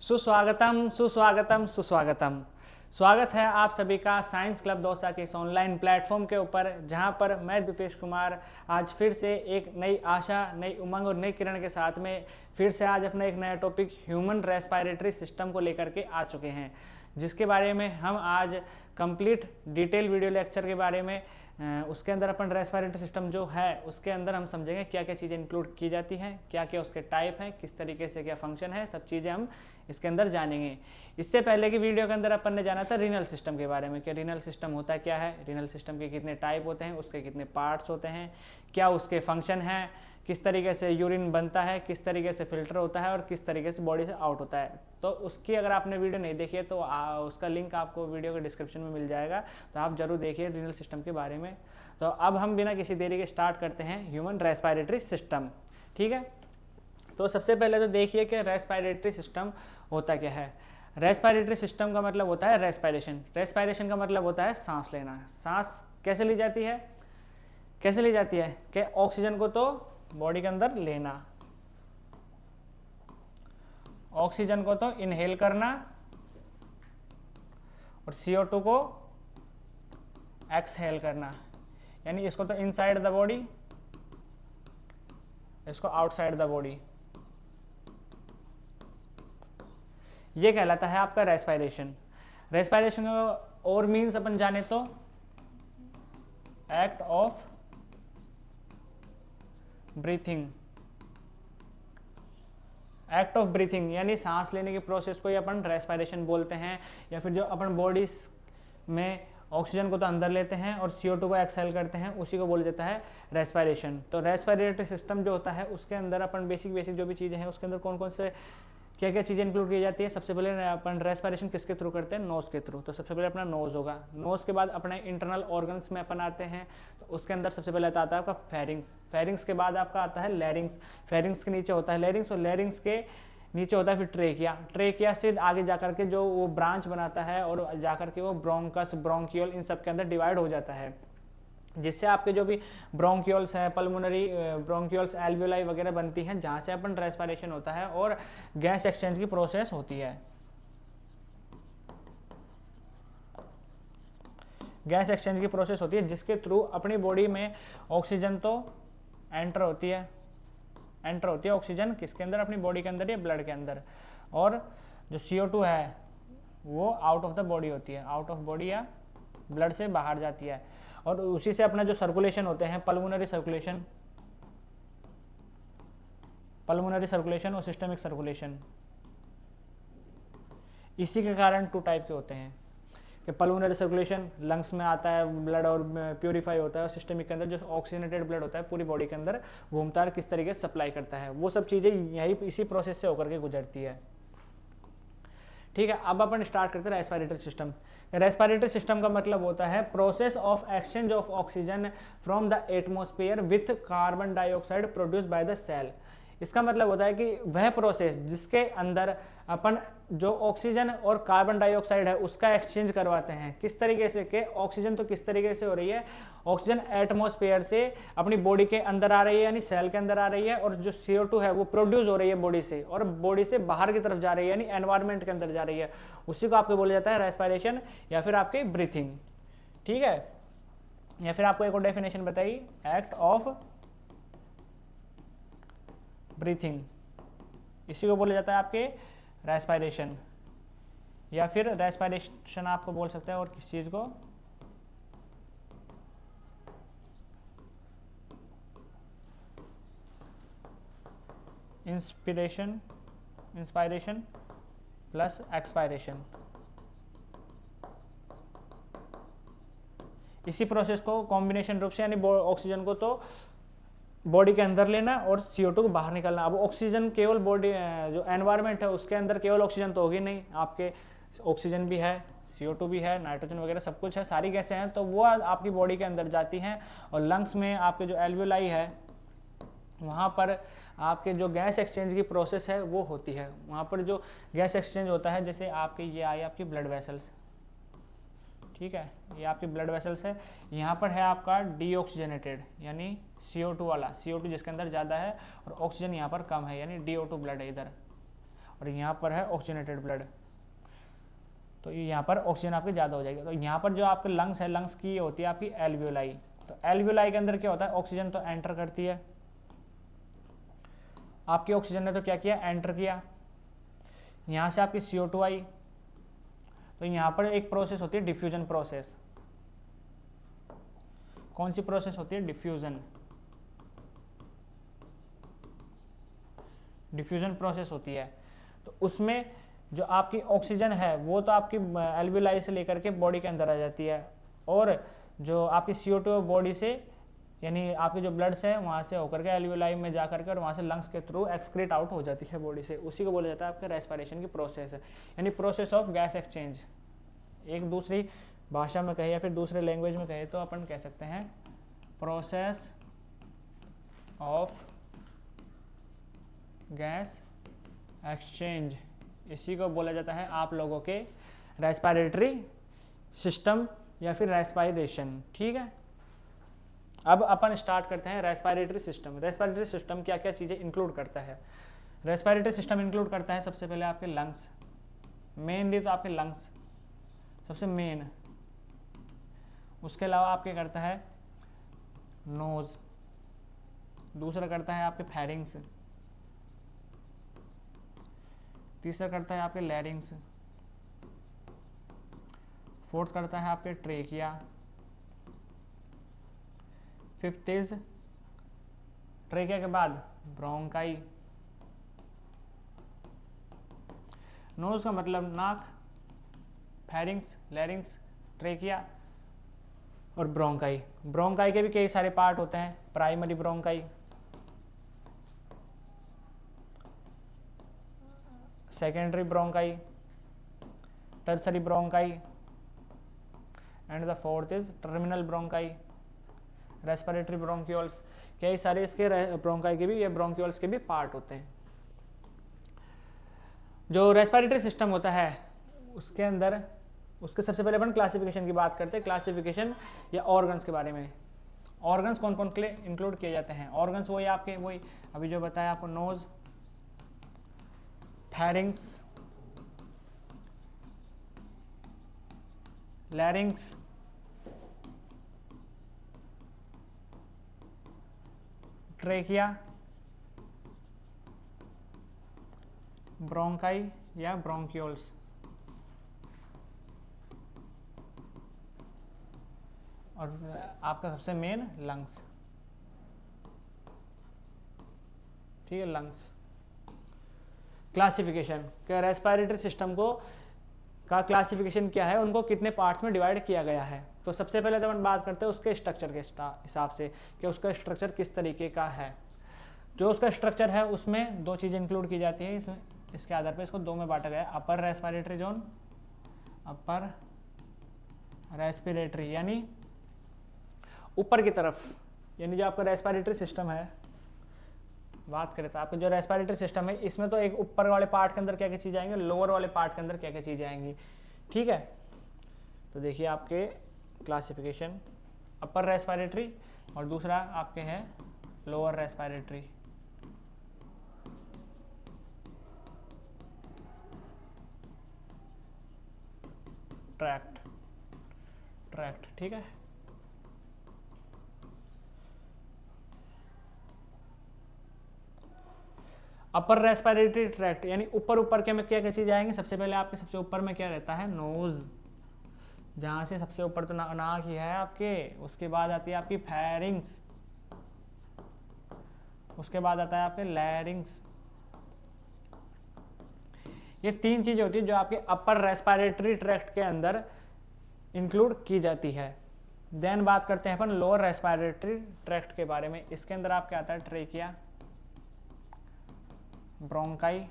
सुस्वागतम सुस्वागतम सुस्वागतम। स्वागत है आप सभी का साइंस क्लब दौसा के इस ऑनलाइन प्लेटफॉर्म के ऊपर, जहां पर मैं दीपेश कुमार आज फिर से एक नई आशा, नई उमंग और नई किरण के साथ में फिर से आज अपना एक नया टॉपिक ह्यूमन रेस्पिरेटरी सिस्टम को लेकर के आ चुके हैं, जिसके बारे में हम आज कंप्लीट डिटेल वीडियो लेक्चर के बारे में उसके अंदर अपन रेस्पिरेटरी सिस्टम जो है उसके अंदर हम समझेंगे क्या क्या चीज़ें इंक्लूड की जाती हैं, क्या क्या उसके टाइप हैं, किस तरीके से क्या फंक्शन है, सब चीज़ें हम इसके अंदर जानेंगे। इससे पहले की वीडियो के अंदर अपन ने जाना था रीनल सिस्टम के बारे में, कि रीनल सिस्टम होता क्या है, रीनल सिस्टम के कितने टाइप होते हैं, उसके कितने पार्ट्स होते हैं, क्या उसके फंक्शन हैं, किस तरीके से यूरिन बनता है, किस तरीके से फिल्टर होता है और किस तरीके से बॉडी से आउट होता है। तो उसकी अगर आपने वीडियो नहीं देखी है तो उसका लिंक आपको वीडियो के डिस्क्रिप्शन में मिल जाएगा, तो आप जरूर देखिए रीनल सिस्टम के बारे में। तो अब हम बिना किसी देरी के स्टार्ट करते हैं ह्यूमन रेस्पिरेटरी सिस्टम। ठीक है, तो सबसे पहले तो देखिए कि रेस्पिरेटरी सिस्टम होता क्या है। रेस्पिरेटरी सिस्टम का मतलब होता है रेस्पिरेशन। रेस्पिरेशन का मतलब होता है सांस लेना। सांस कैसे ली जाती है, कैसे ली जाती है कि ऑक्सीजन को तो बॉडी के अंदर लेना, ऑक्सीजन को तो इनहेल करना और CO2 को एक्सहेल करना, यानी इसको तो इनसाइड द बॉडी, इसको आउटसाइड द बॉडी। ये कहलाता है आपका रेस्पिरेशन। रेस्पिरेशन का और मीन्स अपन जाने तो act of breathing. Act of breathing यानी सांस लेने की प्रोसेस को ही अपन रेस्पिरेशन बोलते हैं, या फिर जो अपन बॉडी में ऑक्सीजन को तो अंदर लेते हैं और CO2 को एक्सहेल करते हैं, उसी को बोला जाता है रेस्पिरेशन। तो रेस्पिरेटरी सिस्टम जो होता है उसके अंदर अपन बेसिक जो भी चीज़ें हैं उसके अंदर कौन कौन से क्या क्या चीज़ें इंक्लूड की जाती है। सबसे पहले अपन रेस्पिरेशन किसके थ्रू करते हैं, नोज के थ्रू। तो सबसे पहले अपना नोज होगा, नोज के बाद अपने इंटरनल ऑर्गन्स में अपन आते हैं, तो उसके अंदर सबसे पहले आता है आपका फेरिंग्स, फेरिंग्स के बाद आपका आता है लैरिंग्स, फेरिंग्स के नीचे होता है लैरिंग्स, और लैरिंग्स के नीचे होता है फिर ट्रेकिया, ट्रेकिया से आगे जाकर के जो वो ब्रांच बनाता है और जाकर के वो ब्रोंकस, ब्रोंकियोल, इन सब के अंदर डिवाइड हो जाता है, जिससे आपके जो भी ब्रोंकियोल्स हैं, पल्मोनरी ब्रोंकियोल्स, एल्वियोलाई वगैरह बनती हैं, जहाँ से अपन रेस्पिरेशन होता है और गैस एक्सचेंज की प्रोसेस होती है। गैस एक्सचेंज की प्रोसेस होती है जिसके थ्रू अपनी बॉडी में ऑक्सीजन तो एंटर होती है, एंटर होती है ऑक्सीजन किसके अंदर, अपनी बॉडी के अंदर या ब्लड के अंदर, और जो CO2 है वो आउट ऑफ द बॉडी होती है, आउट ऑफ बॉडी या ब्लड से बाहर जाती है, और उसी से अपना जो सर्कुलेशन होते हैं, पल्मोनरी सर्कुलेशन, पल्मोनरी सर्कुलेशन और सिस्टमिक सर्कुलेशन, इसी के कारण 2 टाइप के होते हैं कि पल्मोनरी सर्कुलेशन लंग्स में आता है ब्लड और प्योरीफाई होता है, और सिस्टमिक के अंदर जो ऑक्सीजनेटेड ब्लड होता है पूरी बॉडी के अंदर घूमता है, किस तरीके से सप्लाई करता है, वो सब चीज़ें यही इसी प्रोसेस से होकर के गुजरती है। ठीक है, अब अपन स्टार्ट करते हैं रेस्पिरेटरी सिस्टम। रेस्पिरेटरी सिस्टम का मतलब होता है process of exchange of oxygen from the atmosphere with carbon dioxide produce by the cell. इसका मतलब होता है कि वह प्रोसेस जिसके अंदर अपन जो ऑक्सीजन और कार्बन डाइऑक्साइड है उसका एक्सचेंज करवाते हैं, किस तरीके से कि ऑक्सीजन तो किस तरीके से हो रही है, ऑक्सीजन एटमॉस्फेयर से अपनी बॉडी के अंदर आ रही है, यानी सेल के अंदर आ रही है, और जो CO2 है वो प्रोड्यूस हो रही है बॉडी से, और बॉडी से बाहर की तरफ जा रही है, यानी एनवायरनमेंट के अंदर जा रही है, उसी को आपको बोला जाता है रेस्पिरेशन या फिर आपकी ब्रीथिंग। ठीक है, या फिर आपको एक और डेफिनेशन बताइए, एक्ट ऑफ ब्रीथिंग, इसी को बोला जाता है आपके रेस्पिरेशन, या फिर रेस्पिरेशन आपको बोल सकते हैं और किस चीज को, इंस्पिरेशन, इंस्पायरेशन प्लस एक्सपायरेशन। इसी प्रोसेस को कॉम्बिनेशन रूप से, यानी ऑक्सीजन को तो बॉडी के अंदर लेना और CO2 को बाहर निकालना। अब ऑक्सीजन केवल बॉडी जो एनवायरनमेंट है उसके अंदर केवल ऑक्सीजन तो होगी नहीं, आपके ऑक्सीजन भी है, CO2 भी है, नाइट्रोजन वगैरह सब कुछ है, सारी गैसें हैं, तो वो आपकी बॉडी के अंदर जाती हैं, और लंग्स में आपके जो एल्वियोलाई है वहाँ पर आपके जो गैस एक्सचेंज की प्रोसेस है वो होती है। वहाँ पर जो गैस एक्सचेंज होता है, जैसे आपके ये आई आपकी ब्लड वेसल्स, ठीक है, ये आपकी ब्लड वेसल्स है, यहाँ पर है आपका डीऑक्सीजनेटेड यानी CO2 वाला, CO2 जिसके अंदर ज़्यादा है और ऑक्सीजन यहाँ पर कम है, यानी DO2 ब्लड है इधर, और यहाँ पर है ऑक्सीजनेटेड ब्लड, तो यहाँ पर ऑक्सीजन आपकी ज़्यादा हो जाएगी। तो यहाँ पर जो आपके लंग्स है, लंग्स की होती है आपकी एल्वियोलाई। तो एल्वियोलाई के अंदर क्या होता है, ऑक्सीजन तो एंटर करती है, आपकी ऑक्सीजन ने तो क्या किया, एंटर किया। यहाँ से आपकी CO2 आई, तो यहाँ पर एक प्रोसेस होती है डिफ्यूजन प्रोसेस। कौन सी प्रोसेस होती है, डिफ्यूजन, डिफ्यूजन प्रोसेस होती है। तो उसमें जो आपकी ऑक्सीजन है वो तो आपकी एल्वियोलाई से लेकर के बॉडी के अंदर आ जाती है, और जो आपकी CO2 बॉडी से, यानी आपके जो ब्लड से है वहाँ से होकर के एल्वियोलाई में जा करके और वहाँ से लंग्स के थ्रू एक्सक्रीट आउट हो जाती है बॉडी से। उसी को बोला जाता है आपके रेस्पिरेशन की प्रोसेस है, यानी प्रोसेस ऑफ गैस एक्सचेंज। एक दूसरी भाषा में कहे या फिर दूसरे लैंग्वेज में कहे तो अपन कह सकते हैं प्रोसेस ऑफ गैस एक्सचेंज। इसी को बोला जाता है आप लोगों के रेस्पिरेटरी सिस्टम या फिर रेस्पिरेशन। ठीक है, अब अपन स्टार्ट करते हैं रेस्पिरेटरी सिस्टम। रेस्पिरेटरी सिस्टम क्या क्या चीज़ें इंक्लूड करता है। रेस्पिरेटरी सिस्टम इंक्लूड करता है सबसे पहले आपके लंग्स, मेनली तो आपके लंग्स सबसे मेन। उसके अलावा आपके करता है नोज, दूसरा करता है आपके फेरिंग्स, तीसरा करता है आपके लैरिंग्स, फोर्थ करता है आपके ट्रेकिया, फिफ्थ इज ट्रेकिया के बाद ब्रोंकाई। नोज का मतलब नाक, फेरिंग्स, लैरिंग्स, ट्रेकिया और ब्रोंकाई। ब्रोंकाई के भी कई सारे पार्ट होते हैं, primary bronchi, secondary bronchi, tertiary bronchi and the fourth is terminal bronchi, respiratory bronchioles. कई सारे इसके ब्रोंकाई के भी, ये ब्रोंक्यूल्स के भी पार्ट होते हैं। जो रेस्पिरेटरी सिस्टम होता है उसके अंदर, उसके सबसे पहले अपन क्लासिफिकेशन की बात करते हैं, क्लासिफिकेशन या ऑर्गन्स के बारे में। ऑर्गन्स कौन कौन के इंक्लूड किए जाते हैं। ऑर्गन्स वही आपके, वही अभी जो बताया आपको, nose, pharynx, larynx, trachea, bronchi या ब्रोंक्यूल्स, और आपका सबसे मेन लंग्स। ठीक है, लंग्स। क्लासिफिकेशन क्या, रेस्पिरेटरी सिस्टम को का क्लासिफिकेशन क्या है, उनको कितने पार्ट्स में डिवाइड किया गया है। तो सबसे पहले तो हम बात करते हैं उसके स्ट्रक्चर के हिसाब से कि उसका स्ट्रक्चर किस तरीके का है। जो उसका स्ट्रक्चर है उसमें दो चीज़ें इंक्लूड की जाती है, इसमें इसके आधार पर इसको दो में बांटा गया है, upper respiratory zone, upper respiratory यानी ऊपर की तरफ, यानी जो आपका रेस्पिरेटरी सिस्टम है, बात करें तो आपका जो रेस्पिरेटरी सिस्टम है इसमें तो एक ऊपर वाले पार्ट के अंदर क्या क्या चीज़ें आएंगी, लोअर वाले पार्ट के अंदर क्या क्या चीज़ें आएंगी। ठीक है, तो देखिए आपके क्लासिफिकेशन, अपर रेस्पिरेटरी और दूसरा आपके है लोअर रेस्पिरेटरी। ट्रैक्ट, ठीक है। अपर रेस्पिरेटरी ट्रैक्ट यानी ऊपर ऊपर के में क्या क्या चीज़ आएंगे। सबसे पहले आपके सबसे ऊपर में क्या रहता है, नोज, जहाँ से सबसे ऊपर तो नाक ही है आपके। उसके बाद आती है आपकी फेरिंग्स, उसके बाद आता है आपके लैरिंग्स। ये तीन चीज़ें होती है जो आपके अपर रेस्पिरेटरी ट्रैक्ट के अंदर इंक्लूड की जाती है। देन बात करते हैं अपन लोअर रेस्पिरेटरी ट्रैक्ट के बारे में। इसके अंदर आपके आता है ट्रेकिया, ब्रोंकाई,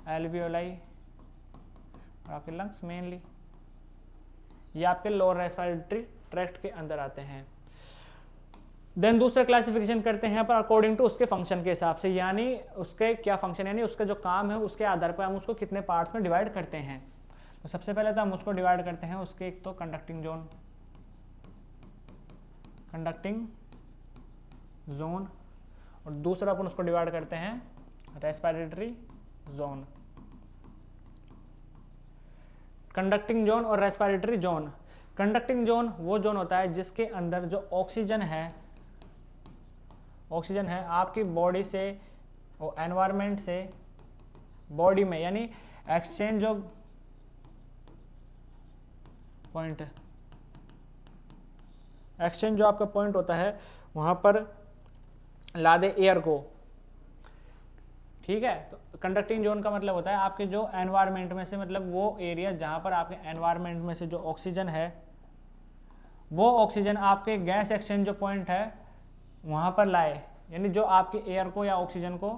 एल्वियोलाई और आपके लंग्स मेनली, ये आपके लोअर रेस्पिरेटरी ट्रैक्ट के अंदर आते हैं। देन दूसरा क्लासिफिकेशन करते हैं पर अकॉर्डिंग टू उसके फंक्शन के हिसाब से, यानी उसके क्या फंक्शन, यानी उसका जो काम है उसके आधार पर हम उसको कितने पार्ट्स में डिवाइड करते हैं। तो सबसे पहले तो हम उसको डिवाइड करते हैं उसके, एक तो कंडक्टिंग जोन, और दूसरा अपन उसको डिवाइड करते हैं रेस्पिरेटरी जोन, कंडक्टिंग जोन और रेस्पिरेटरी जोन। कंडक्टिंग जोन वो जोन होता है जिसके अंदर जो ऑक्सीजन है आपकी बॉडी से और एनवायरनमेंट से बॉडी में, यानी एक्सचेंज ऑफ पॉइंट, एक्सचेंज जो आपका पॉइंट होता है वहां पर ला दे एयर को। ठीक है, तो कंडक्टिंग जोन का मतलब होता है आपके जो एनवायरनमेंट में से, मतलब वो एरिया जहां पर आपके एनवायरनमेंट में से जो ऑक्सीजन है वो ऑक्सीजन आपके गैस एक्सचेंज जो पॉइंट है वहां पर लाए, यानी जो आपके एयर को या ऑक्सीजन को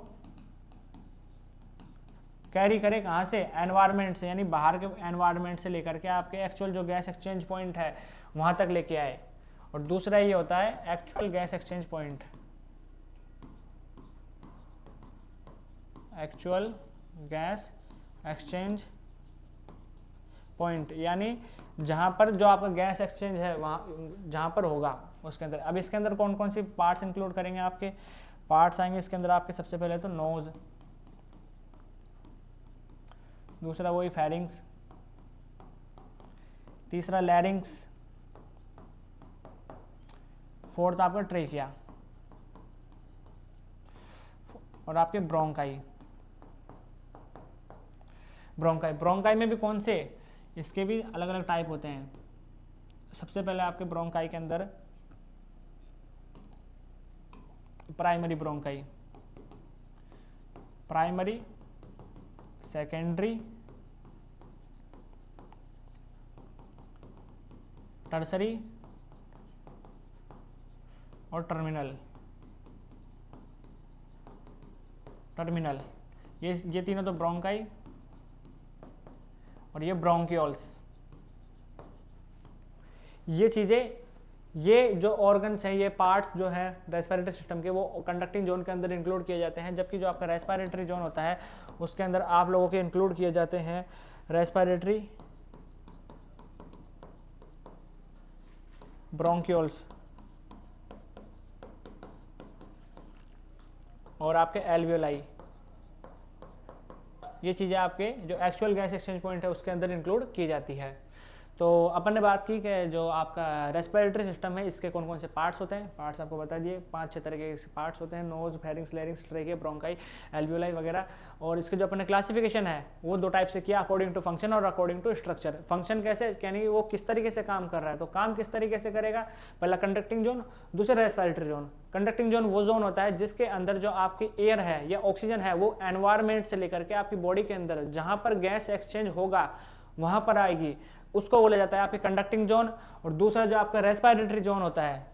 कैरी करे कहाँ से, एनवायरनमेंट से, यानी बाहर के एनवायरनमेंट से लेकर के आपके एक्चुअल जो गैस एक्सचेंज पॉइंट है वहां तक लेके आए। और दूसरा ये होता है actual gas exchange point, actual gas exchange point, यानी जहां पर जो आपका गैस एक्सचेंज है वहां जहां पर होगा उसके अंदर। अब इसके अंदर कौन कौन सी पार्ट्स इंक्लूड करेंगे, आपके पार्ट्स आएंगे इसके अंदर आपके सबसे पहले तो नोज, दूसरा वही फेरिंग्स, तीसरा लैरिंग्स, फोर्थ आपका ट्रेकिया और आपके ब्रोंकाई। ब्रोंकाई में भी कौन से, इसके भी अलग अलग टाइप होते हैं। सबसे पहले आपके ब्रोंकाई के अंदर primary bronchi, primary, secondary, tertiary और टर्मिनल। ये तीनों तो ब्रोंकाई और ये ब्रोंकियोल्स। ये चीजें, ये जो ऑर्गन्स हैं, ये पार्ट्स जो हैं रेस्पिरेटरी सिस्टम के, वो कंडक्टिंग जोन के अंदर इंक्लूड किए जाते हैं। जबकि जो आपका रेस्पिरेटरी जोन होता है उसके अंदर आप लोगों के इंक्लूड किए जाते हैं रेस्पिरेटरी ब्रोंकियोल्स और आपके एल्वियोलाई। ये चीज़ें आपके जो एक्चुअल गैस एक्सचेंज पॉइंट है उसके अंदर इंक्लूड की जाती है। तो अपन ने बात की कि जो आपका रेस्पिरेटरी सिस्टम है इसके कौन कौन से पार्ट्स होते हैं। पार्ट्स आपको बता दिए, 5-6 तरह के पार्ट्स होते हैं, nose, pharynx, larynx, trachea, bronchi, alveoli वगैरह। और इसके जो अपन ने क्लासिफिकेशन है वो 2 टाइप से किया, अकॉर्डिंग टू फंक्शन और अकॉर्डिंग टू स्ट्रक्चर। फंक्शन कैसे, यानी वो किस तरीके से काम कर रहा है, तो काम किस तरीके से करेगा, पहला कंडक्टिंग जोन, दूसरा रेस्पिरेटरी जोन। कंडक्टिंग जोन वो जोन होता है जिसके अंदर जो आपकी एयर है या ऑक्सीजन है वो एनवायरनमेंट से लेकर के आपकी बॉडी के अंदर जहां पर गैस एक्सचेंज होगा वहां पर आएगी, उसको बोला जाता है आपके कंडक्टिंग जोन। और दूसरा जो आपका रेस्पिरेटरी जोन होता है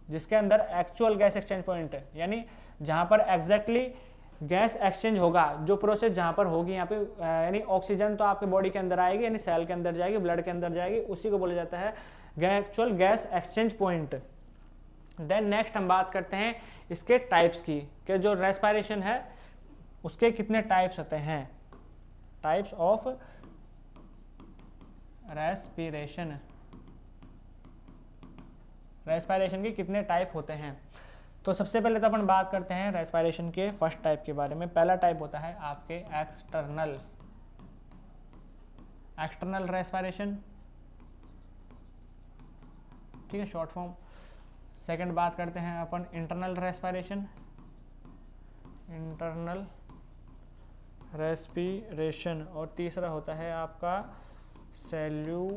जिसके अंदर एक्चुअल गैस एक्सचेंज पॉइंट है, यानी जहां पर एग्जैक्टली गैस एक्सचेंज होगा, जो प्रोसेस जहां पर होगी यहाँ पे, यानी ऑक्सीजन तो आपके बॉडी के अंदर आएगी, यानी सेल के अंदर जाएगी, ब्लड के अंदर जाएगी, उसी को बोला जाता है actual gas exchange point. Then next हम बात करते हैं इसके टाइप्स की, कि जो रेस्पिरेशन है उसके कितने टाइप्स होते हैं, टाइप्स ऑफ रेस्पिरेशन, रेस्पिरेशन के कितने टाइप होते हैं। तो सबसे पहले तो अपन बात करते हैं रेस्पिरेशन के फर्स्ट टाइप के बारे में। पहला टाइप होता है आपके एक्सटर्नल रेस्पिरेशन, ठीक है, शॉर्ट फॉर्म। सेकंड बात करते हैं अपन इंटरनल रेस्पिरेशन, और तीसरा होता है आपका सेल्यूलर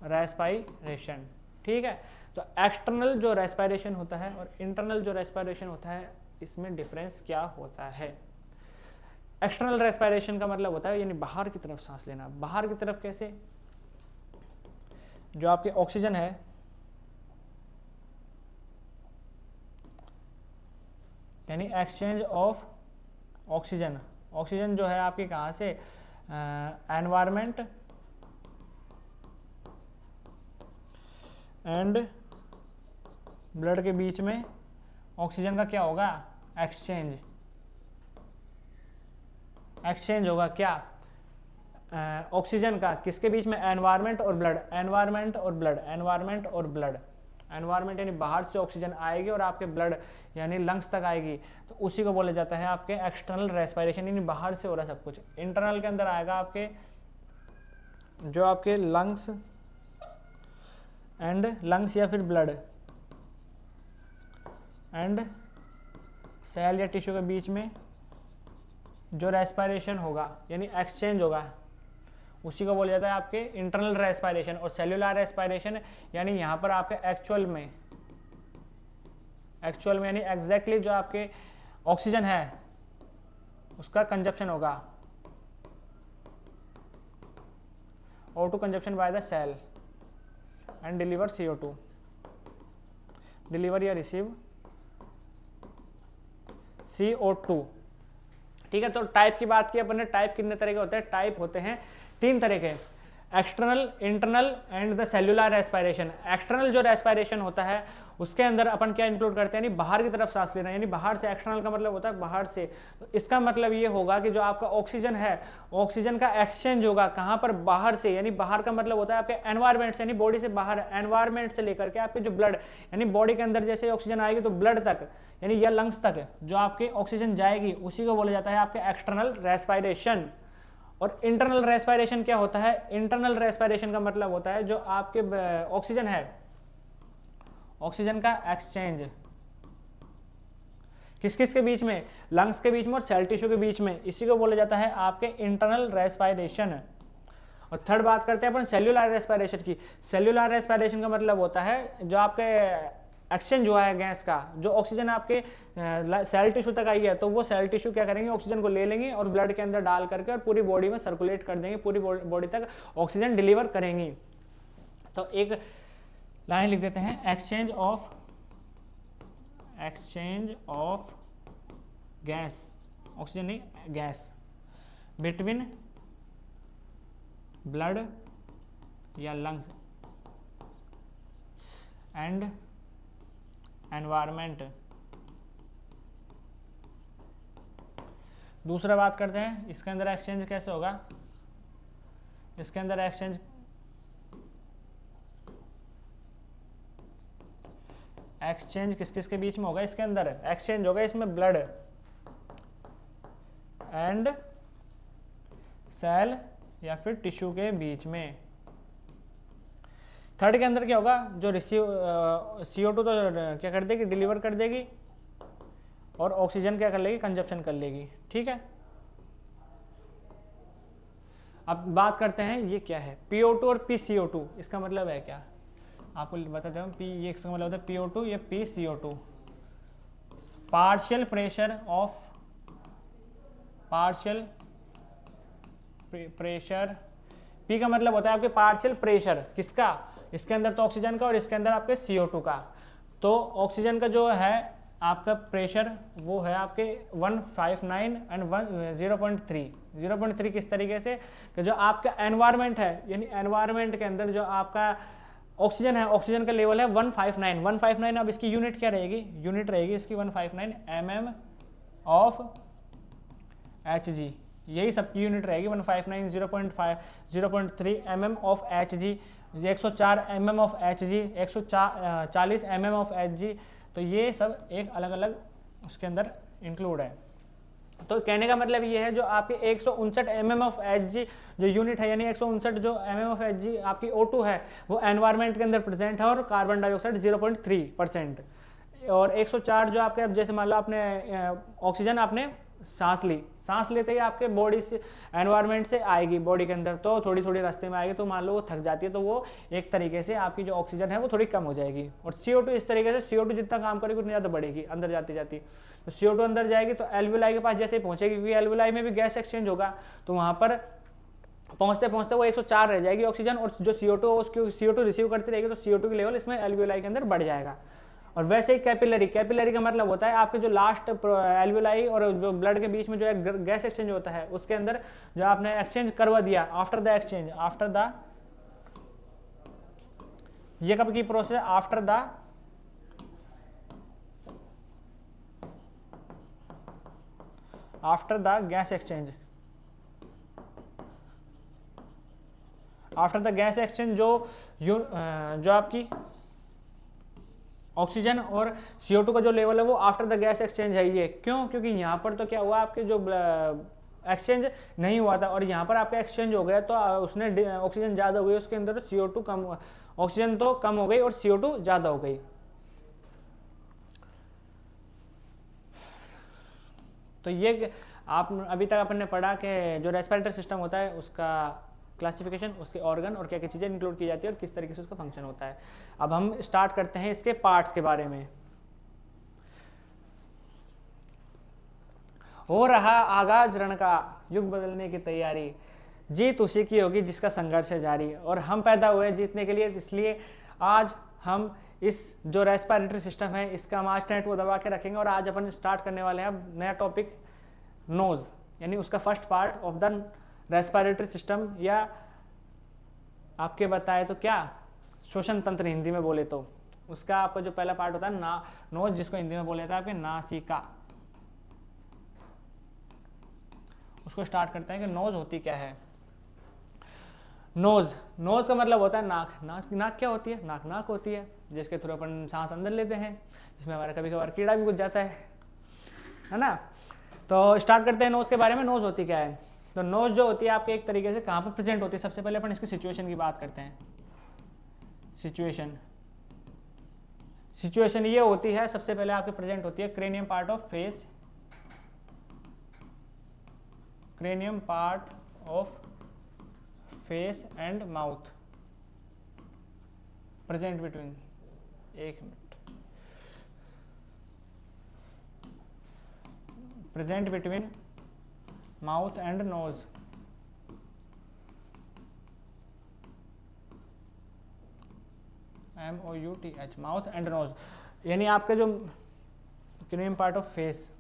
रेस्पिरेशन, ठीक है। तो एक्सटर्नल जो रेस्पिरेशन होता है और इंटरनल जो रेस्पिरेशन होता है इसमें डिफरेंस क्या होता है। एक्सटर्नल रेस्पिरेशन का मतलब होता है यानी बाहर की तरफ सांस लेना। बाहर की तरफ कैसे, जो आपके ऑक्सीजन है यानी एक्सचेंज ऑफ ऑक्सीजन, ऑक्सीजन जो है आपकी कहाँ से, एनवायरनमेंट एंड ब्लड के बीच में ऑक्सीजन का क्या होगा, एक्सचेंज होगा। क्या, ऑक्सीजन का किसके बीच में, एनवायरनमेंट और ब्लड, एनवायरनमेंट और ब्लड। एनवायरनमेंट यानी बाहर से ऑक्सीजन आएगी और आपके ब्लड यानी लंग्स तक आएगी, तो उसी को बोला जाता है आपके एक्सटर्नल रेस्पिरेशन, यानी बाहर से हो रहा है सब कुछ। इंटरनल के अंदर आएगा आपके जो आपके लंग्स या फिर ब्लड एंड सेल या टिश्यू के बीच में जो रेस्पिरेशन होगा यानी एक्सचेंज होगा, उसी को बोला जाता है आपके इंटरनल रेस्पिरेशन। और सेल्यूलर रेस्पिरेशन यानी यहाँ पर आपके एक्चुअल में यानी एग्जैक्टली जो आपके ऑक्सीजन है उसका कंजप्शन होगा, O2 consumption by the cell and deliver CO2, deliver या रिसीव CO2। ठीक है, तो टाइप की बात की अपन ने। टाइप कितने तरह के होते हैं? टाइप होते हैं 3 तरह के, external, internal and the cellular respiration. External जो रेस्पिरेशन होता है उसके अंदर अपन क्या इंक्लूड करते हैं, यानी बाहर की तरफ सांस लेना, यानी बाहर से। एक्सटर्नल का मतलब होता है बाहर से। तो इसका मतलब ये होगा कि जो आपका ऑक्सीजन है, ऑक्सीजन का एक्सचेंज होगा कहाँ पर? बाहर से। यानी बाहर का मतलब होता है आपके एनवायरमेंट से, यानी बॉडी से बाहर, एनवायरमेंट से लेकर के आपके जो ब्लड, यानी बॉडी के अंदर जैसे ऑक्सीजन आएगी तो ब्लड तक यानी या लंग्स तक जो आपके ऑक्सीजन जाएगी, उसी को बोला जाता है आपके एक्सटर्नल रेस्पिरेशन। और इंटरनल रेस्पिरेशन क्या होता है? इंटरनल रेस्पिरेशन का मतलब होता है जो आपके ऑक्सीजन है, ऑक्सीजन का एक्सचेंज किस किस के बीच में? लंग्स के बीच में और सेल टिश्यू के बीच में, इसी को बोला जाता है आपके इंटरनल रेस्पिरेशन। और थर्ड बात करते हैं अपन सेल्यूलर रेस्पिरेशन की। सेल्यूलर रेस्पिरेशन का मतलब होता है जो आपके एक्सचेंज हुआ है गैस का, जो ऑक्सीजन आपके सेल टिश्यू तक आई है, तो वो सेल टिश्यू क्या करेंगे? ऑक्सीजन को ले लेंगे और ब्लड के अंदर डाल करके और पूरी बॉडी में सर्कुलेट कर देंगे, पूरी बॉडी तक ऑक्सीजन डिलीवर करेंगी। तो एक लाइन लिख देते हैं, एक्सचेंज ऑफ गैस, ऑक्सीजन नहीं गैस, बिटवीन ब्लड या लंग्स एंड एनवायरमेंट। दूसरा बात करते हैं इसके अंदर एक्सचेंज कैसे होगा। इसके अंदर एक्सचेंज किस किस के बीच में होगा? इसके अंदर एक्सचेंज होगा इसमें ब्लड एंड सेल या फिर टिश्यू के बीच में। थर्ड के अंदर क्या होगा? जो रिसीव CO2 तो क्या कर देगी? डिलीवर कर देगी, और ऑक्सीजन क्या कर लेगी? कंजप्शन कर लेगी। ठीक है, अब बात करते हैं ये क्या है PO2 और PCO2। इसका मतलब है क्या, आपको बताते हैं। ये इसका मतलब होता है PO2 या PCO2, पार्शियल प्रेशर। P का मतलब होता है आपके पार्शियल प्रेशर, किसका? इसके अंदर तो ऑक्सीजन का और इसके अंदर आपके CO2 का। तो ऑक्सीजन का जो है आपका प्रेशर वो है आपके 159 एंड 0.3 किस तरीके से कि जो आपका एनवायरनमेंट है, यानी एनवायरनमेंट के अंदर जो आपका ऑक्सीजन है, ऑक्सीजन का लेवल है 159। अब इसकी यूनिट क्या रहेगी? यूनिट रहेगी इसकी 159 mm ऑफ Hg, यही सबकी यूनिट रहेगी 159 0.3 mm of Hg, 104 mm of Hg, 140 mm of Hg। तो ये सब एक अलग अलग उसके अंदर इंक्लूड है। तो कहने का मतलब ये है जो आपके 159 mm ऑफ Hg जो यूनिट है, यानी 159 जो mm ऑफ Hg आपकी O2 है, वो एनवायरनमेंट के अंदर प्रेजेंट है, और कार्बन डाइऑक्साइड 0.3%। और 104 जो आपके, अब जैसे मान लो आपने ऑक्सीजन आपने सांस लेते ही आपके बॉडी से एनवायरनमेंट से आएगी बॉडी के अंदर, तो थोड़ी थोड़ी रास्ते में आएगी, तो मान लो वो थक जाती है, तो वो एक तरीके से आपकी जो ऑक्सीजन है वो थोड़ी कम हो जाएगी। और CO2 इस तरीके से, CO2 जितना काम करेगी उतनी ज़्यादा बढ़ेगी अंदर जाती। तो CO2 अंदर जाएगी तो एल्वियोलाई के पास जैसे ही पहुंचेगी, क्योंकि एल्वियोलाई में भी गैस एक्सचेंज होगा, तो वहाँ पर पहुँचते पहुँचते वो 104 रह जाएगी ऑक्सीजन, और जो CO2 उसकी CO2 रिसीव करती रहेगी, तो CO2 की लेवल इसमें एल्वियोलाई के अंदर बढ़ जाएगा। और वैसे ही कैपिलरी का मतलब होता है आपके जो लास्ट एल्वियोलाई और जो ब्लड के बीच में जो है गैस एक्सचेंज होता है, उसके अंदर जो आपने एक्सचेंज करवा दिया आफ्टर द ये कब की process? After the gas exchange. After the gas exchange जो आपकी ऑक्सीजन और CO2 का जो लेवल है वो आफ्टर द गैस एक्सचेंज है ये। क्यों? क्योंकि यहाँ पर तो क्या हुआ, आपके जो एक्सचेंज नहीं हुआ था और यहाँ पर आपका एक्सचेंज हो गया, तो उसने ऑक्सीजन ज़्यादा हो गई, उसके अंदर CO2 कम, ऑक्सीजन तो कम हो गई और CO2 ज़्यादा हो गई। तो ये आप अभी तक अपन ने पढ़ा कि जो रेस्पिरेटरी सिस्टम होता है उसका क्लासिफिकेशन, उसके ऑर्गन और क्या क्या चीज़ें इंक्लूड की जाती है और किस तरीके से उसका फंक्शन होता है। अब हम स्टार्ट करते हैं इसके पार्ट्स के बारे में। हो रहा आगाज रण का, युग बदलने की तैयारी, जीत उसी की होगी जिसका संघर्ष है जारी। और हम पैदा हुए जीतने के लिए, इसलिए आज हम इस जो रेस्पिरेटरी सिस्टम है इसका हम आज टेंट वो दबा के रखेंगे। और आज अपन स्टार्ट करने वाले हैं अब नया टॉपिक, नोज, यानी उसका first part of the respiratory system, या आपके बताए तो क्या श्वसन तंत्र हिंदी में बोले तो। उसका आपका जो पहला पार्ट होता है ना, नोज, जिसको हिंदी में बोले जाता है आपके नासिका। उसको स्टार्ट करते हैं कि नोज होती क्या है। नोज, नोज का मतलब होता है नाक। नाक, नाक क्या होती है? नाक नाक होती है जिसके थ्रू अपन सांस अंदर लेते हैं, जिसमें हमारा कभी कभार कीड़ा भी घुस जाता है ना। तो स्टार्ट करते हैं नोज के बारे में। नोज होती क्या है? तो नोज जो होती है आपके एक तरीके से कहाँ पर प्रेजेंट होती है, सबसे पहले अपन इसकी सिचुएशन की बात करते हैं। सिचुएशन ये होती है, सबसे पहले आपके प्रेजेंट होती है cranium part of face, cranium part of face and mouth present between, एक मिनट, present between mouth and nose, MOUTH, mouth and nose, यानी आपके जो cranium part of face,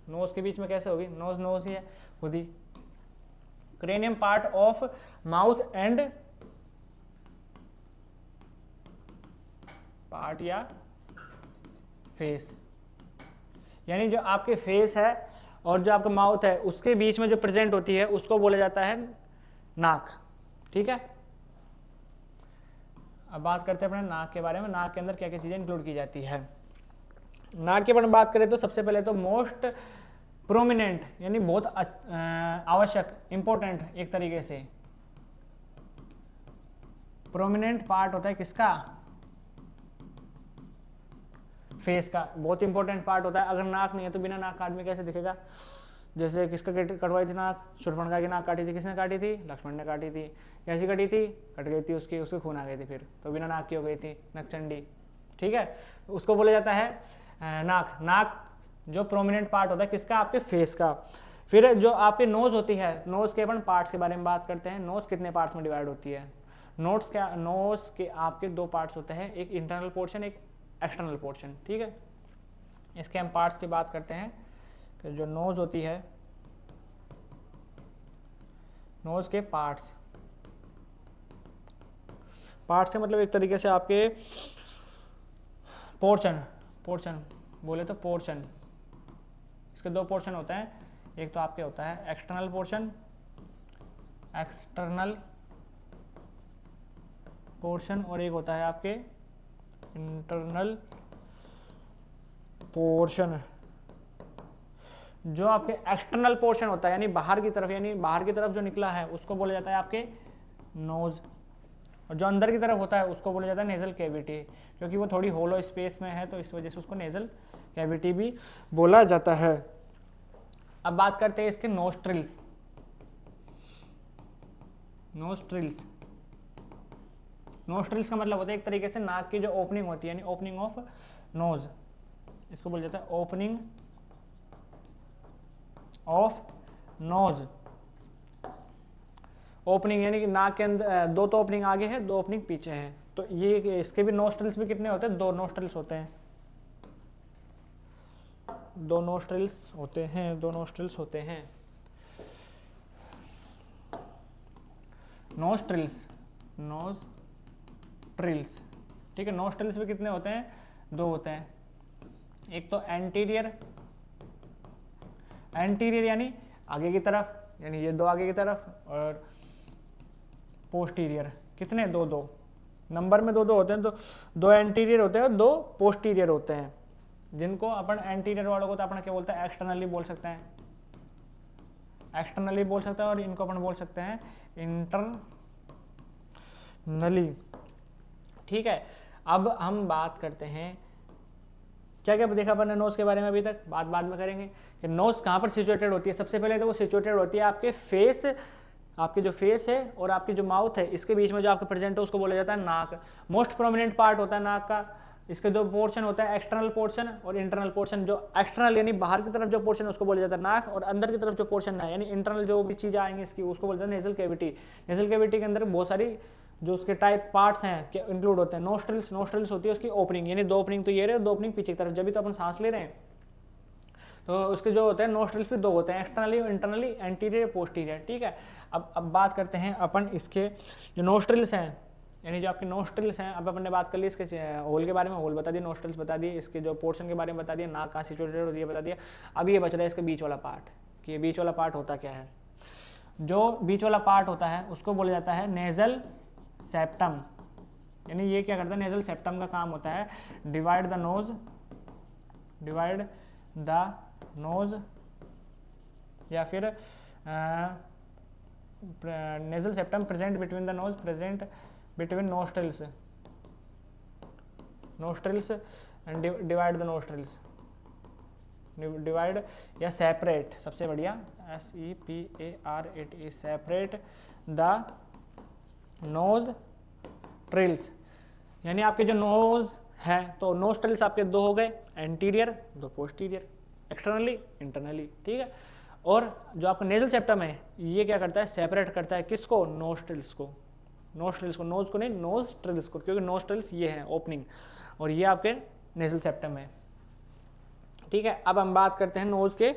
nose के बीच में कैसे होगी? नोज नोज ही है खुद ही। Cranium part of mouth and part या फेस, यानी जो आपके फेस है और जो आपका माउथ है उसके बीच में जो प्रेजेंट होती है उसको बोला जाता है नाक। ठीक है, अब बात करते हैं अपने नाक के बारे में। नाक के अंदर क्या क्या चीजें इंक्लूड की जाती है। नाक की अपन बात करें तो सबसे पहले तो मोस्ट प्रोमिनेंट, यानी बहुत आवश्यक, इंपॉर्टेंट एक तरीके से प्रोमिनेंट पार्ट होता है किसका? फेस का। बहुत इंपॉर्टेंट पार्ट होता है। अगर नाक नहीं है तो बिना नाक का आदमी कैसे दिखेगा? जैसे किसका कटवाई थी नाक? शूर्पणखा की नाक काटी थी। किसने काटी थी? लक्ष्मण ने काटी थी। कैसी कटी थी? कट गई थी उसकी, उसके खून आ गई थी, फिर तो बिना नाक की हो गई थी, नकचंडी। ठीक है, उसको बोला जाता है नाक। नाक जो प्रोमिनेंट पार्ट होता है किसका? आपके फेस का। फिर जो आपकी नोज होती है, नोज के अपन पार्ट्स के बारे में बात करते हैं। नोज कितने पार्ट्स में डिवाइड होती है? नोज के आपके दो पार्ट्स होते हैं, एक इंटरनल पोर्शन, एक एक्सटर्नल पोर्शन। ठीक है, इसके हम पार्ट्स की बात करते हैं कि जो नोज होती है, नोज के पार्ट्स का मतलब एक तरीके से आपके पोर्शन बोले तो पोर्शन, इसके दो पोर्शन होते हैं। एक तो आपके होता है एक्सटर्नल पोर्शन और एक होता है आपके इंटरनल पोर्शन। जो आपके एक्सटर्नल पोर्शन होता है यानी बाहर की तरफ जो निकला है उसको बोला जाता है आपके नोज, और जो अंदर की तरफ होता है उसको बोला जाता है नेजल कैविटी, क्योंकि वो थोड़ी होलो स्पेस में है तो इस वजह से उसको नेजल कैविटी भी बोला जाता है। अब बात करते हैं इसके नोस्ट्रिल्स। नोस्ट्रिल्स का मतलब होता है एक तरीके से नाक की जो ओपनिंग होती है, यानी ओपनिंग ऑफ नोज, इसको बोला जाता है ओपनिंग ऑफ नोज। ओपनिंग यानी कि नाक के अंदर दो तो ओपनिंग आगे है, दो ओपनिंग पीछे है। तो ये इसके भी नोस्ट्रिल्स भी कितने होते हैं? दो नोस्ट्रिल्स होते हैं। दो नोस्ट्रिल्स ठीक है, नोस्ट्रिल्स भी कितने होते हैं? दो होते हैं। एक तो एंटीरियर यानी आगे की तरफ, यानी ये दो आगे की तरफ, और पोस्टीरियर, कितने? दो। नंबर में दो दो होते हैं, तो दो एंटीरियर होते हैं और दो पोस्टीरियर होते हैं, जिनको अपन एंटीरियर वालों को तो अपन क्या बोलते हैं, एक्सटर्नली बोल सकते हैं, एक्सटर्नली बोल सकते हैं, और इनको अपन बोल सकते हैं इंटरनली। ठीक है, अब हम बात करते हैं क्या क्या देखा अपन ने नोज के बारे में, अभी तक बात बाद में करेंगे कि नोज कहाँ पर सिचुएटेड होती है। सबसे पहले तो वो सिचुएटेड होती है आपके फेस, आपके जो फेस है और आपकी जो माउथ है, इसके बीच में जो आपका प्रेजेंट है उसको बोला जाता है नाक। मोस्ट प्रोमिनेंट पार्ट होता है नाक का। इसके दो पोर्शन होता है, एक्सटर्नल पोर्शन और इंटरनल पोर्शन। जो एक्सटर्नल यानी बाहर की तरफ जो पोर्शन है उसको बोला जाता है नाक, और अंदर की तरफ जो पोर्शन है यानी इंटरनल जो भी चीज़ें आएंगी इसकी उसको बोलते हैं नेजल कैविटी। नेजल कैविटी के अंदर बहुत सारी जो उसके टाइप पार्ट्स हैं इंक्लूड होते हैं। नोस्ट्रिल्स, नोस्ट्रिल्स होती है उसकी ओपनिंग, यानी दो ओपनिंग तो ये रहे, दो ओपनिंग पीछे की तरफ, जब भी तो अपन सांस ले रहे हैं तो उसके जो होते हैं नोस्ट्रिल्स भी दो होते हैं, एक्सटर्नली और इंटरनली, एंटीरियर पोस्टीरियर। ठीक है, अब बात करते हैं अपन इसके जो नोस्ट्रिल्स हैं, यानी जो आपके नोस्ट्रिल्स हैं। अब अपन ने बात कर ली इसके होल के बारे में, होल बता दिए, नोस्ट्रिल्स बता दिए, इसके जो पोर्शन के बारे में बता दिया, नाक कहाँ सिचुएटेड होती है बता दिया। अब ये बच रहा है इसके बीच वाला पार्ट, कि ये बीच वाला पार्ट होता क्या है। जो बीच वाला पार्ट होता है उसको बोला जाता है नेजल सेप्टम। यानी ये क्या करता है, नेजल सेप्टम का काम होता है डिवाइड द नोज, या फिर nasal septum present between the nose, present between nostrils and divide the nostrils, divide या सेपरेट, सबसे बढ़िया SEPARATE, separate the nose trills. यानी आपके जो नोज हैं तो नोज ट्रिल्स आपके दो हो गए, एंटीरियर दो पोस्टीरियर, एक्सटर्नली इंटरनली। ठीक है, और जो आपका नेजल सेप्टम है ये क्या करता है, सेपरेट करता है किसको, नोस्ट्रिल्स को, नोस्ट्रिल्स को, नोज को नहीं, नोस्ट्रिल्स को, क्योंकि नोस्ट्रिल्स ये हैं ओपनिंग और ये आपके नेजल सेप्टम है। ठीक है, अब हम बात करते हैं नोज के,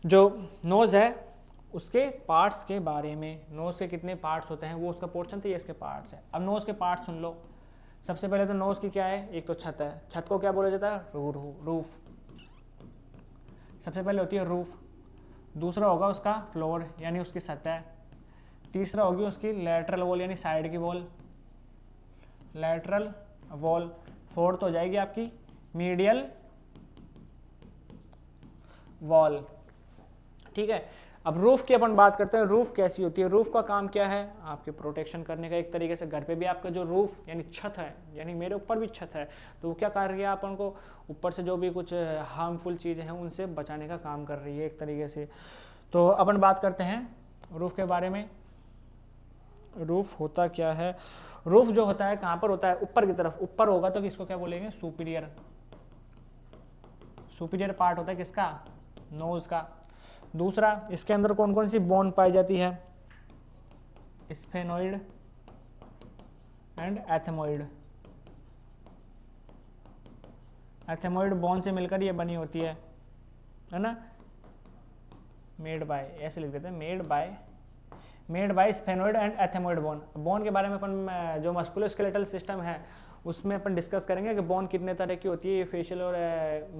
जो नोज है उसके पार्ट्स के बारे में। नोज के कितने पार्ट्स होते हैं, वो उसका पोर्शन था, ये इसके पार्ट्स है। अब नोज के पार्ट्स सुन लो। सबसे पहले तो नोज की क्या है, एक तो छत है, छत को क्या बोला जाता है, रूफ। सबसे पहले होती है रूफ, दूसरा होगा उसका फ्लोर यानी उसकी सतह, तीसरा होगी उसकी लैटरल वॉल यानी साइड की वॉल, लैटरल वॉल, फोर्थ हो जाएगी आपकी मीडियल वॉल। ठीक है, अब रूफ की अपन बात करते हैं। रूफ कैसी होती है, रूफ का काम क्या है, आपके प्रोटेक्शन करने का। एक तरीके से घर पे भी आपका जो रूफ यानी छत है, यानी मेरे ऊपर भी छत है, तो वो क्या कर रही है, अपन को ऊपर से जो भी कुछ हार्मफुल चीज़ें हैं उनसे बचाने का काम कर रही है एक तरीके से। तो अपन बात करते हैं रूफ के बारे में। रूफ होता क्या है, रूफ जो होता है कहाँ पर होता है, ऊपर की तरफ। ऊपर होगा तो किसको क्या बोलेंगे, सुपीरियर। सुपीरियर पार्ट होता है किसका, नोज का। दूसरा, इसके अंदर कौन कौन सी बोन पाई जाती है, स्फेनोइड एंड एथेमोइड। एथेमोइड बोन से मिलकर ये बनी होती है ना, मेड बाय, ऐसे लिख देते हैं, made by sphenoid and ethmoid bone. Bone के बारे में अपन जो मस्कुलोस्केलेटल सिस्टम है उसमें अपन डिस्कस करेंगे कि बोन कितने तरह की होती है। ये फेशियल और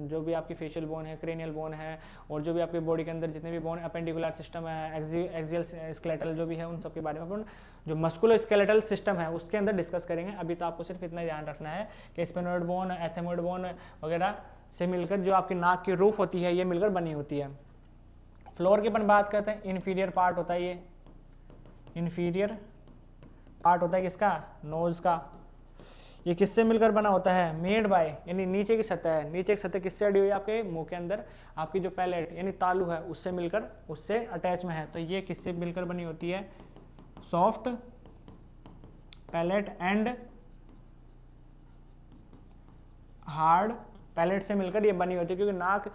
जो भी आपकी फेशियल बोन है, क्रेनियल बोन है, और जो भी आपकी बॉडी के अंदर जितने भी बोन, अपेंडिकुलर सिस्टम है, एक्सियल स्केलेटल जो भी है, उन सब के बारे में अपन जो मस्कुलोस्केलेटल सिस्टम है उसके अंदर डिस्कस करेंगे। अभी तो आपको सिर्फ इतना ध्यान रखना है कि स्फेनोइड बोन, एथेमोइड बोन वगैरह से मिलकर जो आपकी नाक की रूफ होती है ये मिलकर बनी होती है। फ्लोर की अपन बात करते हैं, इन्फीरियर पार्ट होता है, ये इन्फीरियर पार्ट होता है किसका, नोज का। ये किससे मिलकर बना होता है, मेड बाय, यानी नीचे की सतह है। नीचे की सतह किससे अड़ी हुई है, आपके मुंह के अंदर आपकी जो पैलेट यानी तालू है उससे मिलकर, उससे अटैच में है। तो ये किससे मिलकर बनी होती है, soft palate and hard palate से मिलकर ये बनी होती है। क्योंकि नाक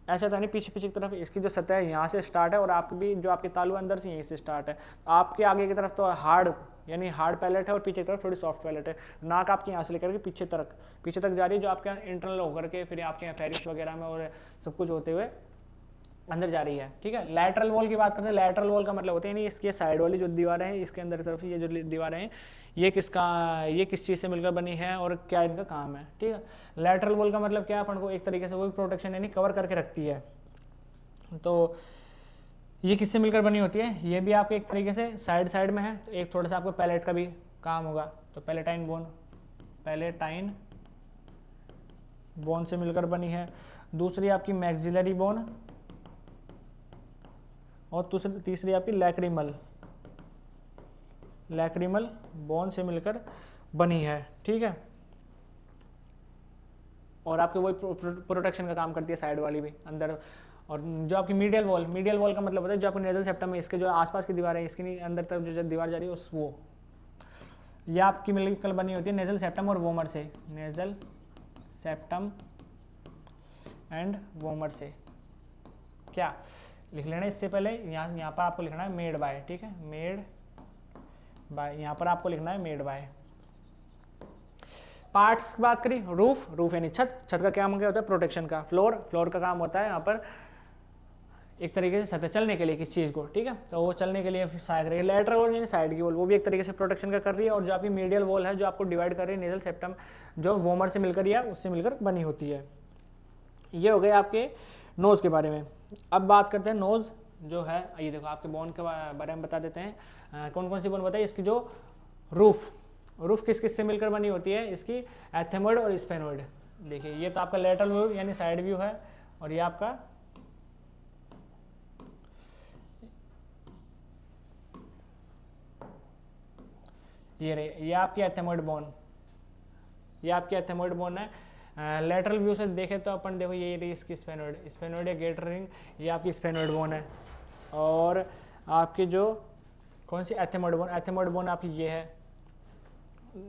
ऐसा था नहीं, पीछे पीछे की तरफ इसकी जो सतह है यहाँ से स्टार्ट है और आपकी भी जो आपके तालू अंदर से यहीं से स्टार्ट है। आपके आगे की तरफ तो हार्ड यानी हार्ड पैलेट है और पीछे की तरफ थोड़ी सॉफ्ट पैलेट है। नाक आपकी यहाँ से लेकर के पीछे तक जा रही है, जो आपके इंटरनल होकर के फिर आपके यहाँ फेरिस वगैरह में और सब कुछ होते हुए अंदर जा रही है। ठीक है, लैटरल वॉल की बात करते हैं। लैटरल वॉल का मतलब होता है नहीं, इसके साइड वाली जो दीवारें हैं, इसके अंदर तरफ ये जो दीवारें हैं, ये किस चीज़ से मिलकर बनी है और क्या इनका काम है। ठीक है, लैटरल वॉल का मतलब क्या है, अपन को एक तरीके से वो भी प्रोटेक्शन यानी कवर करके रखती है। तो ये किससे मिलकर बनी होती है, ये भी आपके एक तरीके से साइड में है। तो एक थोड़ा सा आपको पैलेट का भी काम होगा। तो पैलेटाइन बोन से मिलकर बनी है। दूसरी आपकी मैक्सिलरी बोन और तीसरी आपकी लैक्रिमल बोन से मिलकर बनी है। ठीक है, और आपके वही प्रोटेक्शन का काम करती है साइड वाली भी अंदर। और जो आपकी मीडियल वॉल का मतलब होता है जो आपको नेजल सेप्टम है, इसके जो आसपास की दीवार है, इसकी अंदर तरफ जो दीवार जा रही है उस वो, ये आपकी मिलकर बनी होती है नेजल सेप्टम और वोमर से। नेजल सेप्टम एंड वोमर से क्या लिख लेना इससे पहले, यहाँ पर आपको लिखना है मेड बाय। ठीक है, मेड बाय, यहाँ पर आपको लिखना है मेड बाय। पार्ट्स की बात करी, रूफ यानी छत का काम क्या होता है, प्रोटेक्शन का। फ्लोर का काम होता है यहाँ पर एक तरीके से सतह चलने के लिए किस चीज़ को। ठीक है, तो वो चलने के लिए सहायक रहेगी। लेटरल वॉल यानी साइड की वॉल, वो भी एक तरीके से प्रोटेक्शन का कर रही है। और जो आपकी मीडियल वॉल है जो आपको डिवाइड कर रही है नेजल सेप्टम, जो वोमर से मिलकर या उससे मिलकर बनी होती है। ये हो गए आपके नोज़ के बारे में। अब बात करते हैं नोज़ जो है, ये देखो आपके बोन के बारे में बता देते हैं। कौन कौन सी बोन बताइए। इसकी जो रूफ किस से मिलकर बनी होती है, इसकी एथेमोइड और स्पेनोइड। देखिए ये तो आपका लेटरल व्यू यानी साइड व्यू है, और ये आपका ये आपकी एथेमोइड बोन है। लेटरल व्यू से देखें तो अपन देखो ये रही इसकी स्पेनोइड या गेटर रिंग, ये आपकी स्पेनोइड बोन है। और आपकी जो कौन सी एथेमोइड बोन आपकी ये है।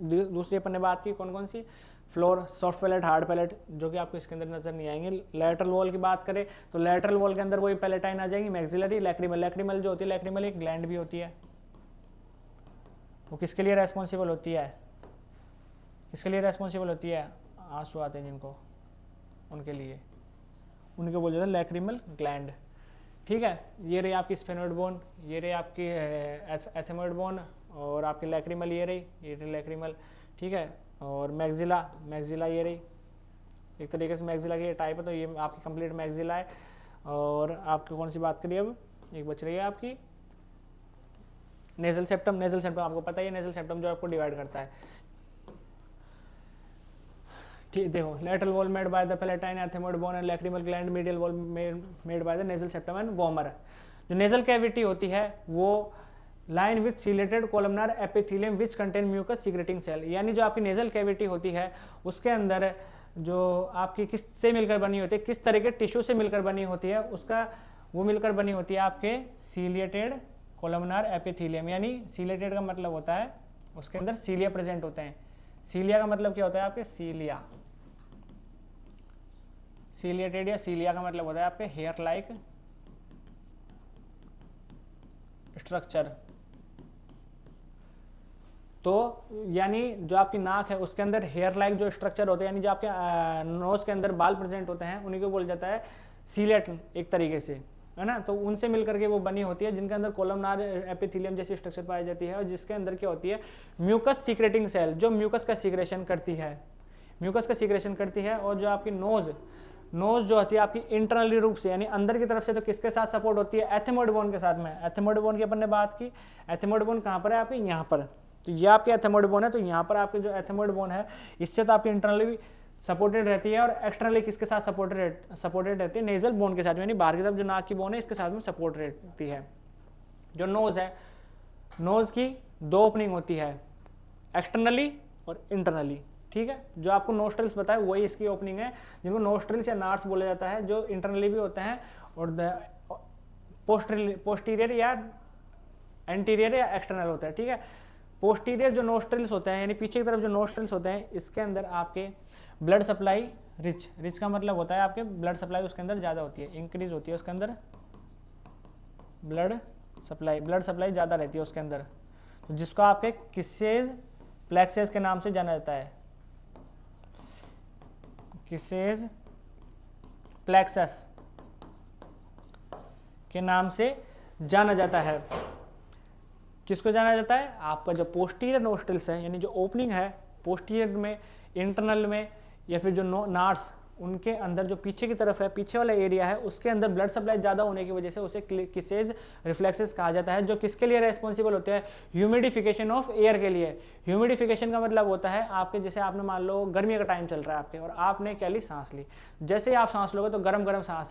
दूसरी अपन ने बात की कौन सी, floor, soft palate, hard palate, जो कि आपको इसके अंदर नजर नहीं आएंगे। लैटरल वॉल की बात करें तो लैटरल वॉल के अंदर वही पैलेटाइन आ जाएंगी, मैक्सिलरी, लैक्रिमल जो होती है, लैक्रिमल एक ग्लैंड भी होती है। वो किसके लिए रेस्पॉन्सिबल होती है, आंसू आते हैं जिनको, उनके लिए, उनके बोल जाते हैं लैक्रिमल ग्लैंड। ठीक है, ये रही आपकी स्पेनोइड बोन, ये रही आपकी एथेमोइड बोन, और आपकी लैक्रिमल ये रही लैक्रिमल। ठीक है, और मैक्सिला ये रही, एक तरीके से मैक्सिला की टाइप है, तो ये आपकी कंप्लीट मैक्सिला है। और आपकी कौन सी बात करिए, अब एक बच रही है आपकी नेजल सेप्टम आपको पता ही है, नेजल सेप्टम जो आपको डिवाइड करता है। ठीक, देखो lateral wall made by the palatine, ethmoid bone and lacrimal gland, medial wall made by the nasal septum and vomer. जो नेजल कैविटी होती है वो line with ciliated columnar epithelium which contain mucus secreting cell, यानी जो आपकी nasal cavity होती है उसके अंदर जो आपकी किस से मिलकर बनी होती है, किस तरह के टिश्यू से मिलकर बनी होती है, उसका वो मिलकर बनी होती है आपके सीलिएटेड कोलमनार एपिथेलियम। यानी सीलिएटेड का मतलब होता है उसके अंदर सीलिया प्रेजेंट होते हैं। सीलिया का मतलब क्या होता है आपके, सीलिएटेड या सीलिया का मतलब होता है आपके हेयर लाइक स्ट्रक्चर। तो यानी जो आपकी नाक है उसके अंदर हेयर लाइक जो स्ट्रक्चर होते हैं, यानी जो आपके नोज के अंदर बाल प्रेजेंट होते हैं, उन्हीं को बोल जाता है सीलेट एक तरीके से, है ना। तो उनसे मिलकर के वो बनी होती है, जिनके अंदर कोलमनार एपिथेलियम जैसी स्ट्रक्चर पाई जाती है, और जिसके अंदर क्या होती है, म्यूकस सीक्रेटिंग सेल, जो म्यूकस का सीक्रेशन करती है। और जो आपकी नोज जो होती है आपकी इंटरनली रूप से, यानी अंदर की तरफ से, तो किसके साथ सपोर्ट होती है, एथेमोइड बोन के साथ में। एथेमोइड बोन की अपन ने बात की, एथेमोइड बोन कहाँ पर है आपकी, यहाँ पर। तो ये आपकी एथेमोइड बोन है, तो यहाँ पर आपकी जो एथेमोइड बोन है इससे तो आपकी इंटरनली सपोर्टेड रहती है, और एक्सटर्नली किसके साथ सपोर्टेड रहती है, नेजल बोन के साथ, यानी बाहर की तरफ जो नाक की बोन है इसके साथ में सपोर्ट रहती है। जो नोज है, नोज की दो ओपनिंग होती है, एक्सटर्नली और इंटरनली। ठीक है, जो आपको नोस्ट्रिल्स बताए वही इसकी ओपनिंग है, जिनको नोस्ट्रिल्स या नार्स बोला जाता है, जो इंटरनली भी होते हैं और पोस्टीरियर या एंटीरियर या एक्सटर्नल होता है। ठीक है, पोस्टीरियर जो नोस्ट्रिल्स होते हैं, यानी पीछे की तरफ जो नोस्ट्रिल्स होते हैं, इसके अंदर आपके ब्लड सप्लाई रिच का मतलब होता है आपके ब्लड सप्लाई उसके अंदर ज़्यादा होती है, इंक्रीज होती है उसके अंदर, ब्लड सप्लाई ज़्यादा रहती है उसके अंदर, तो जिसको आपके किसेज प्लेक्सेस के नाम से जाना जाता है, किसेज प्लेक्सस के नाम से जाना जाता है। किसको जाना जाता है, आपका जो पोस्टीरियर नोस्ट्रिल्स है, यानी जो ओपनिंग है पोस्टीरियर में, इंटरनल में, या फिर जो नार्स उनके अंदर जो पीछे की तरफ है, पीछे वाला एरिया है, उसके अंदर ब्लड सप्लाई ज़्यादा होने की वजह से उसे किसेज रिफ्लेक्सेस कहा जाता है, जो किसके लिए रेस्पॉन्सिबल होते हैं, ह्यूमिडिफिकेशन ऑफ एयर के लिए। ह्यूमिडिफिकेशन का मतलब होता है आपके, जैसे आपने मान लो गर्मी का टाइम चल रहा है आपके, और आपने क्या ली, सांस ली। जैसे ही आप सांस लोगे तो गर्म गर्म सांस